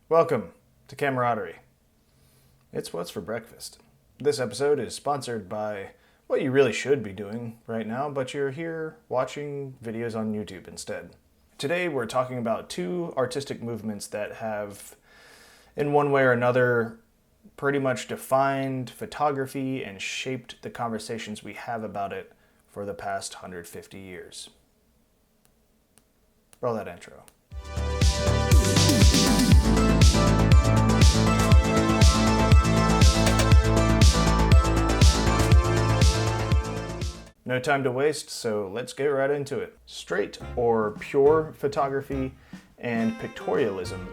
Welcome to Camaraderie. It's what's for breakfast. This episode is sponsored by what you really should be doing right now, but you're here watching videos on YouTube instead. Today we're talking about two artistic movements that have, in one way or another, pretty much defined photography and shaped the conversations we have about it for the past 150 years. Roll that intro. No time to waste, so let's get right into it. Straight or pure photography and pictorialism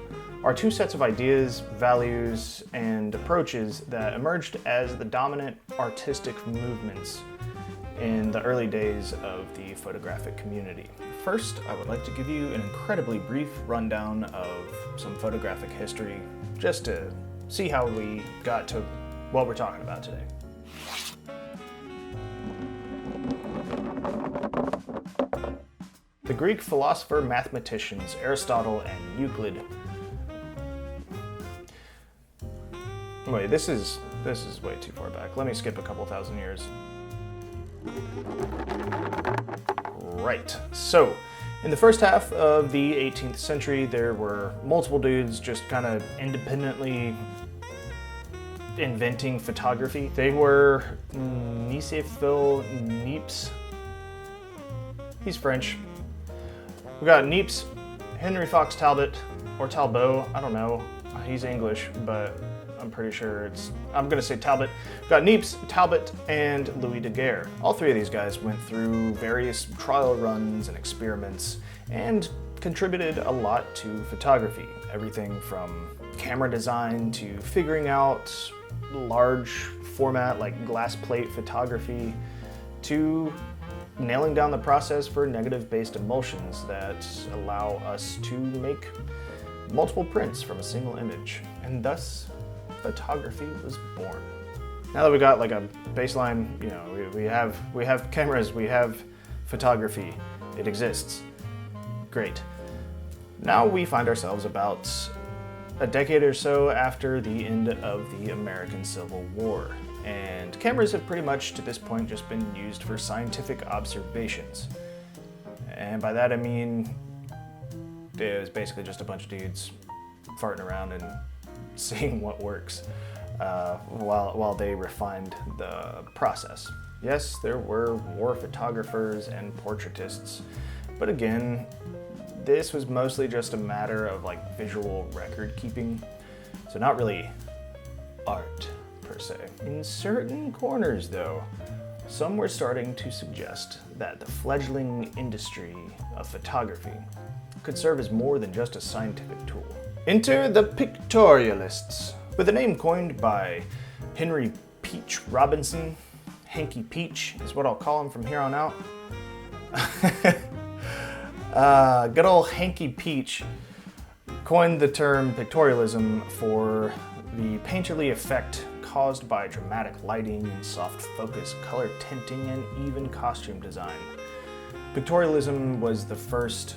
are two sets of ideas, values, and approaches that emerged as the dominant artistic movements in the early days of the photographic community. First, I would like to give you an incredibly brief rundown of some photographic history, just to see how we got to what we're talking about today. The Greek philosopher-mathematicians Aristotle and Euclid. Wait, this is way too far back. Let me skip a couple thousand years. Right, so in the first half of the 18th century, there were multiple dudes just kind of independently inventing photography. They were Nicéphore Niepce. He's French. We got Niepce, Henry Fox Talbot, or Talbot, I don't know. He's English, but I'm pretty sure I'm gonna say Talbot. We got Niepce, Talbot, and Louis Daguerre. All three of these guys went through various trial runs and experiments and contributed a lot to photography. Everything from camera design to figuring out large format like glass plate photography to nailing down the process for negative-based emulsions that allow us to make multiple prints from a single image. And thus, photography was born. Now that we got like a baseline, we have cameras, we have photography, it exists. Great. Now we find ourselves about a decade or so after the end of the American Civil War. And cameras have pretty much to this point just been used for scientific observations. And by that I mean it was basically just a bunch of dudes farting around and seeing what works while they refined the process. Yes, there were war photographers and portraitists, but again, this was mostly just a matter of like visual record keeping, so not really art per se. In certain corners though, some were starting to suggest that the fledgling industry of photography could serve as more than just a scientific tool. Enter the Pictorialists, with a name coined by Henry Peach Robinson. Hanky Peach is what I'll call him from here on out. Good old Hanky Peach coined the term pictorialism for the painterly effect caused by dramatic lighting and soft focus, color tinting, and even costume design. Pictorialism was the first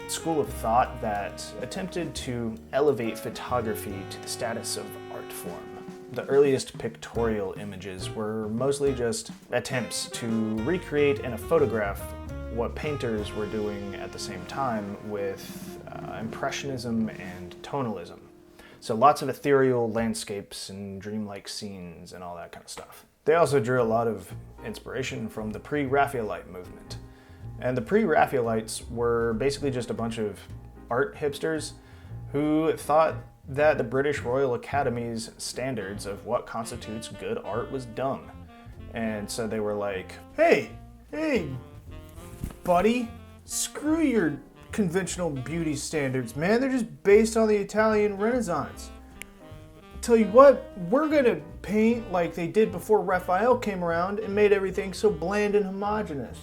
school of thought that attempted to elevate photography to the status of art form. The earliest pictorial images were mostly just attempts to recreate in a photograph what painters were doing at the same time with impressionism and tonalism. So lots of ethereal landscapes and dreamlike scenes and all that kind of stuff. They also drew a lot of inspiration from the pre-Raphaelite movement. And the pre-Raphaelites were basically just a bunch of art hipsters who thought that the British Royal Academy's standards of what constitutes good art was dumb. And so they were like, hey, buddy, screw your conventional beauty standards, man. They're just based on the Italian Renaissance. Tell you what, we're gonna paint like they did before Raphael came around and made everything so bland and homogeneous.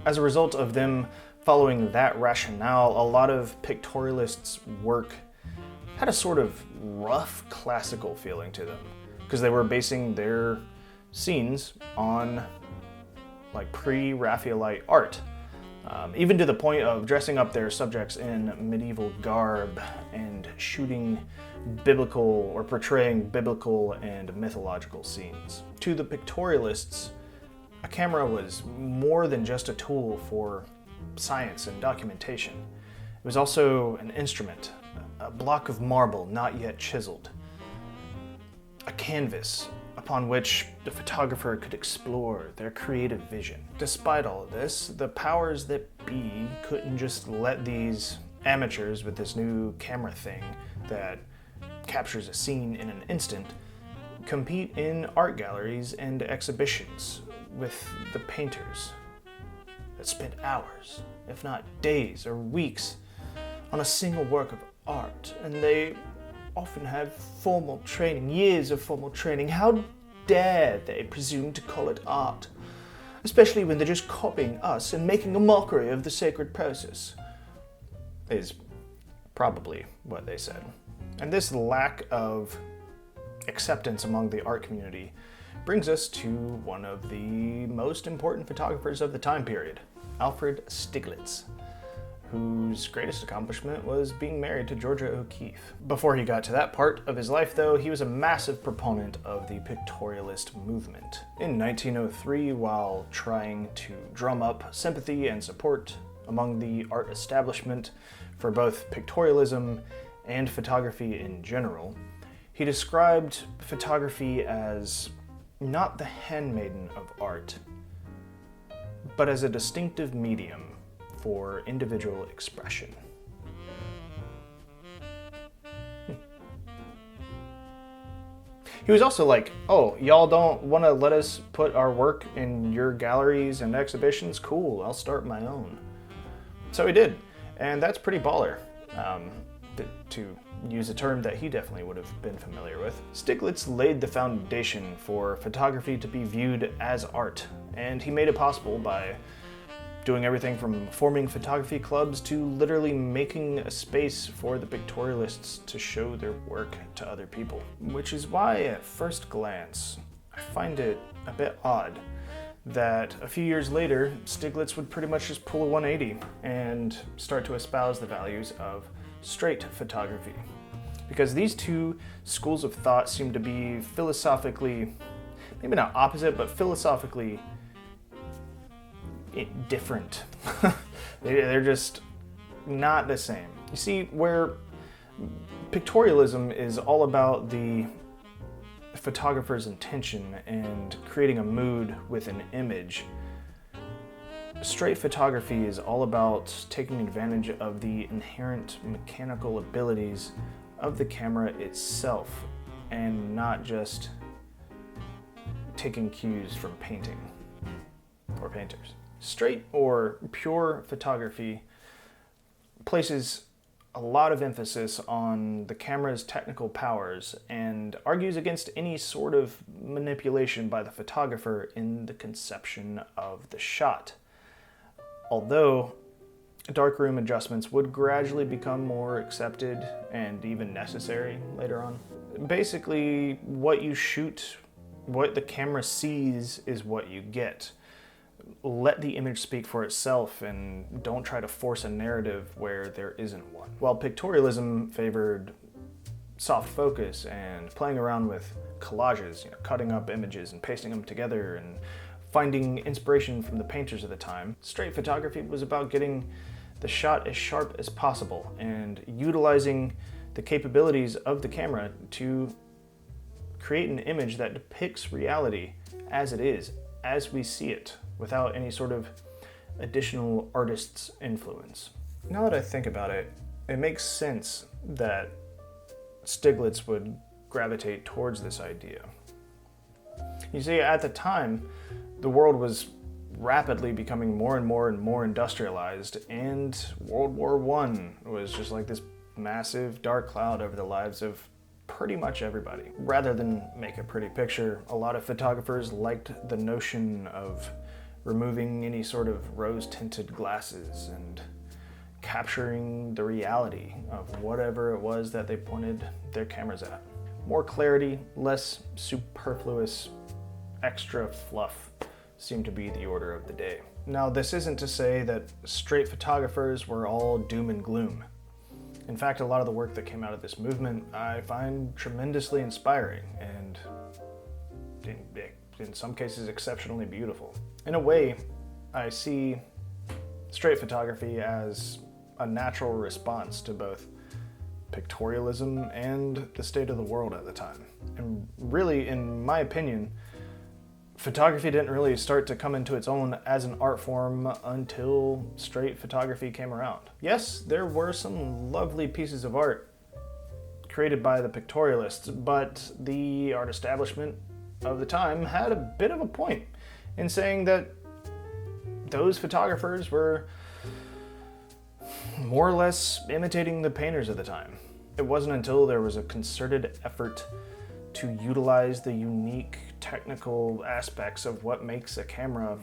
As a result of them following that rationale, a lot of pictorialists' work had a sort of rough classical feeling to them, because they were basing their scenes on like pre-Raphaelite art. even to the point of dressing up their subjects in medieval garb and shooting biblical or portraying biblical and mythological scenes. To the pictorialists, a camera was more than just a tool for science and documentation. It was also an instrument, a block of marble not yet chiseled, a canvas upon which the photographer could explore their creative vision. Despite all of this, the powers that be couldn't just let these amateurs with this new camera thing that captures a scene in an instant compete in art galleries and exhibitions with the painters that spent hours, if not days or weeks, on a single work of art, and they often have formal training, years of formal training. How dare they presume to call it art, especially when they're just copying us and making a mockery of the sacred process, is probably what they said. And this lack of acceptance among the art community brings us to one of the most important photographers of the time period, Alfred Stieglitz, whose greatest accomplishment was being married to Georgia O'Keeffe. Before he got to that part of his life, though, he was a massive proponent of the pictorialist movement. In 1903, while trying to drum up sympathy and support among the art establishment for both pictorialism and photography in general, he described photography as not the handmaiden of art, but as a distinctive medium for individual expression. He was also like, oh, y'all don't want to let us put our work in your galleries and exhibitions? Cool, I'll start my own. So he did, and that's pretty baller, to use a term that he definitely would have been familiar with. Stieglitz laid the foundation for photography to be viewed as art, and he made it possible by doing everything from forming photography clubs to literally making a space for the pictorialists to show their work to other people. Which is why, at first glance, I find it a bit odd that a few years later, Stieglitz would pretty much just pull a 180 and start to espouse the values of straight photography. Because these two schools of thought seem to be philosophically, maybe not opposite, but philosophically different. They're just not the same. You see, where pictorialism is all about the photographer's intention and creating a mood with an image, straight photography is all about taking advantage of the inherent mechanical abilities of the camera itself and not just taking cues from painting or painters. Straight or pure photography places a lot of emphasis on the camera's technical powers and argues against any sort of manipulation by the photographer in the conception of the shot. Although darkroom adjustments would gradually become more accepted and even necessary later on. Basically, what you shoot, what the camera sees is what you get. Let the image speak for itself and don't try to force a narrative where there isn't one. While pictorialism favored soft focus and playing around with collages, cutting up images and pasting them together and finding inspiration from the painters of the time, straight photography was about getting the shot as sharp as possible and utilizing the capabilities of the camera to create an image that depicts reality as it is, as we see it, without any sort of additional artist's influence. Now that I think about it, it makes sense that Stieglitz would gravitate towards this idea. You see, at the time, the world was rapidly becoming more and more industrialized, and World War I was just like this massive dark cloud over the lives of pretty much everybody. Rather than make a pretty picture, a lot of photographers liked the notion of removing any sort of rose-tinted glasses and capturing the reality of whatever it was that they pointed their cameras at. More clarity, less superfluous extra fluff seemed to be the order of the day. Now, this isn't to say that straight photographers were all doom and gloom. In fact, a lot of the work that came out of this movement I find tremendously inspiring and in some cases exceptionally beautiful. In a way, I see straight photography as a natural response to both pictorialism and the state of the world at the time. And really, in my opinion, photography didn't really start to come into its own as an art form until straight photography came around. Yes, there were some lovely pieces of art created by the pictorialists, but the art establishment of the time had a bit of a point in saying that those photographers were more or less imitating the painters of the time. It wasn't until there was a concerted effort to utilize the unique technical aspects of what makes a camera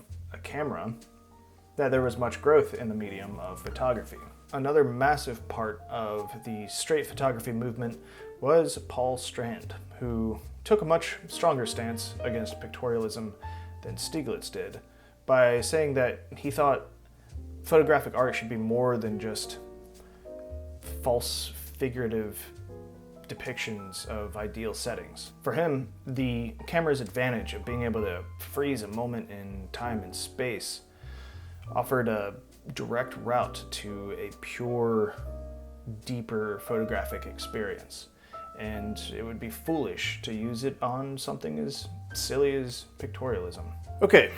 that there was much growth in the medium of photography. Another massive part of the straight photography movement was Paul Strand, who took a much stronger stance against pictorialism than Stieglitz did by saying that he thought photographic art should be more than just false figurative depictions of ideal settings. For him, the camera's advantage of being able to freeze a moment in time and space offered a direct route to a pure, deeper photographic experience. And it would be foolish to use it on something as silly as pictorialism. Okay,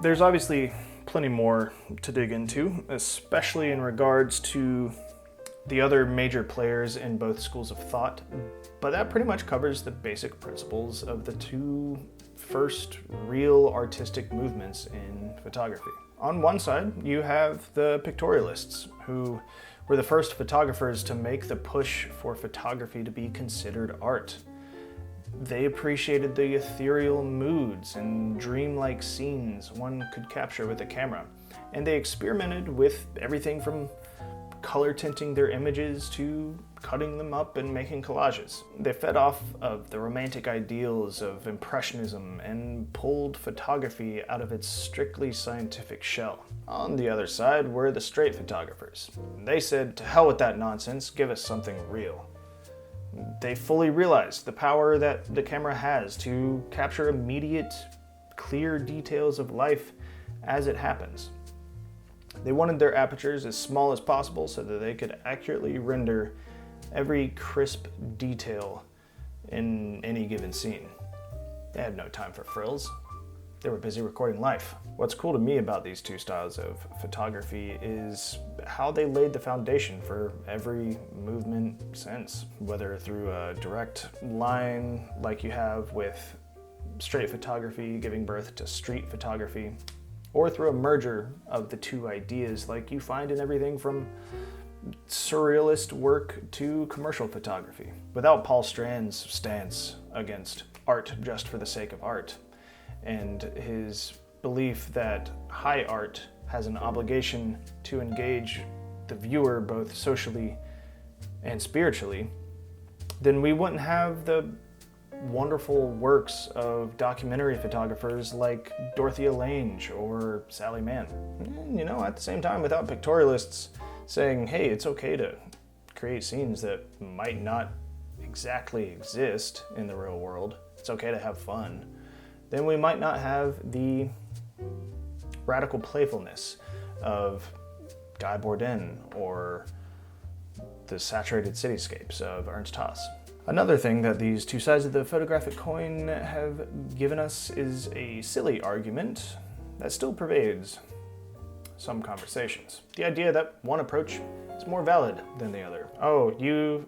there's obviously plenty more to dig into, especially in regards to the other major players in both schools of thought, but that pretty much covers the basic principles of the two first real artistic movements in photography. On one side, you have the pictorialists, who were the first photographers to make the push for photography to be considered art. They appreciated the ethereal moods and dreamlike scenes one could capture with a camera, and they experimented with everything from color tinting their images to cutting them up and making collages. They fed off of the romantic ideals of Impressionism and pulled photography out of its strictly scientific shell. On the other side were the straight photographers. They said, to hell with that nonsense, give us something real. They fully realized the power that the camera has to capture immediate, clear details of life as it happens. They wanted their apertures as small as possible so that they could accurately render every crisp detail in any given scene. They had no time for frills. They were busy recording life. What's cool to me about these two styles of photography is how they laid the foundation for every movement since, whether through a direct line like you have with straight photography giving birth to street photography, or through a merger of the two ideas like you find in everything from surrealist work to commercial photography. Without Paul Strand's stance against art just for the sake of art, and his belief that high art has an obligation to engage the viewer both socially and spiritually, then we wouldn't have the wonderful works of documentary photographers like Dorothea Lange or Sally Mann. And, at the same time, without pictorialists saying, hey, it's okay to create scenes that might not exactly exist in the real world, it's okay to have fun, then we might not have the radical playfulness of Guy Bourdin or the saturated cityscapes of Ernst Haas. Another thing that these two sides of the photographic coin have given us is a silly argument that still pervades some conversations. The idea that one approach is more valid than the other. Oh, you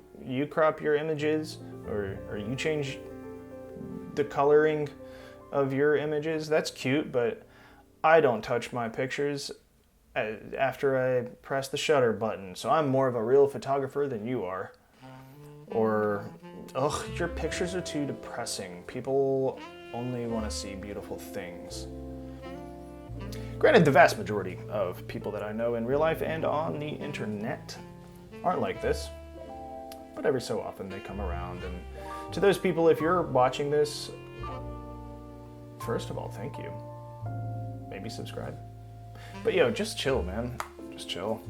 crop your images or you change the coloring of your images. That's cute, but I don't touch my pictures after I press the shutter button, so I'm more of a real photographer than you are. Or, ugh, your pictures are too depressing. People only want to see beautiful things. Granted, the vast majority of people that I know in real life and on the internet aren't like this, but every so often they come around. And to those people, if you're watching this, first of all, thank you. Maybe subscribe. But yo, just chill, man. Just chill.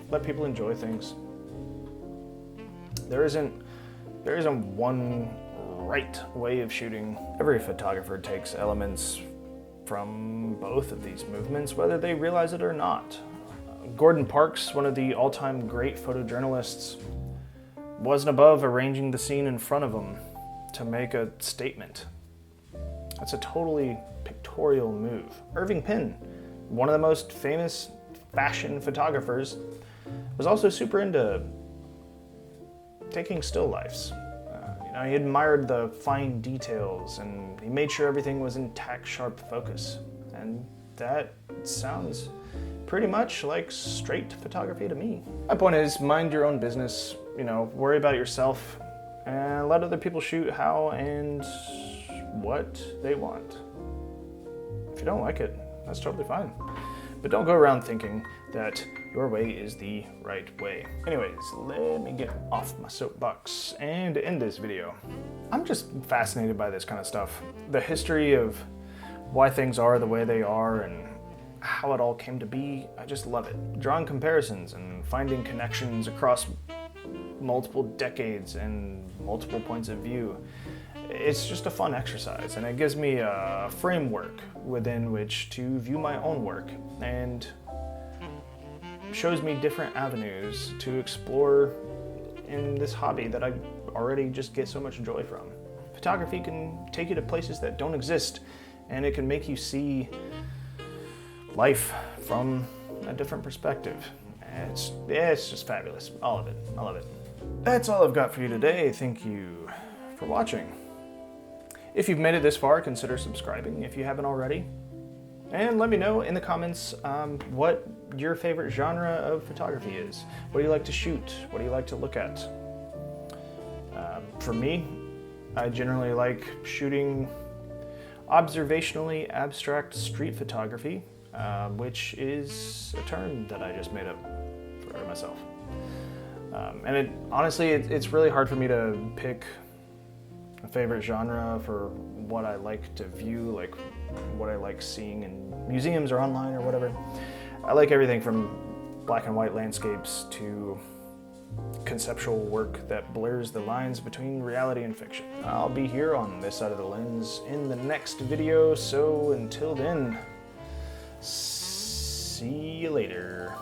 Let people enjoy things. There isn't one right way of shooting. Every photographer takes elements from both of these movements, whether they realize it or not. Gordon Parks, one of the all-time great photojournalists, wasn't above arranging the scene in front of him to make a statement. That's a totally pictorial move. Irving Penn, one of the most famous fashion photographers, was also super into taking still lifes. He admired the fine details and he made sure everything was in tack sharp focus. And that sounds pretty much like straight photography to me. My point is, mind your own business, worry about yourself and let other people shoot how and what they want. If you don't like it, that's totally fine. But don't go around thinking that your way is the right way. Anyways, let me get off my soapbox and end this video. I'm just fascinated by this kind of stuff. The history of why things are the way they are and how it all came to be, I just love it. Drawing comparisons and finding connections across multiple decades and multiple points of view. It's just a fun exercise, and it gives me a framework within which to view my own work, and shows me different avenues to explore in this hobby that I already just get so much joy from. Photography can take you to places that don't exist, and it can make you see life from a different perspective. It's just fabulous. All of it. I love it. That's all I've got for you today. Thank you for watching. If you've made it this far, consider subscribing if you haven't already. And let me know in the comments what your favorite genre of photography is. What do you like to shoot? What do you like to look at? For me, I generally like shooting observationally abstract street photography, which is a term that I just made up for myself. And honestly, it's really hard for me to pick a favorite genre for what I like to view, like what I like seeing in museums or online or whatever. I like everything from black and white landscapes to conceptual work that blurs the lines between reality and fiction. I'll be here on this side of the lens in the next video, so until then, see you later.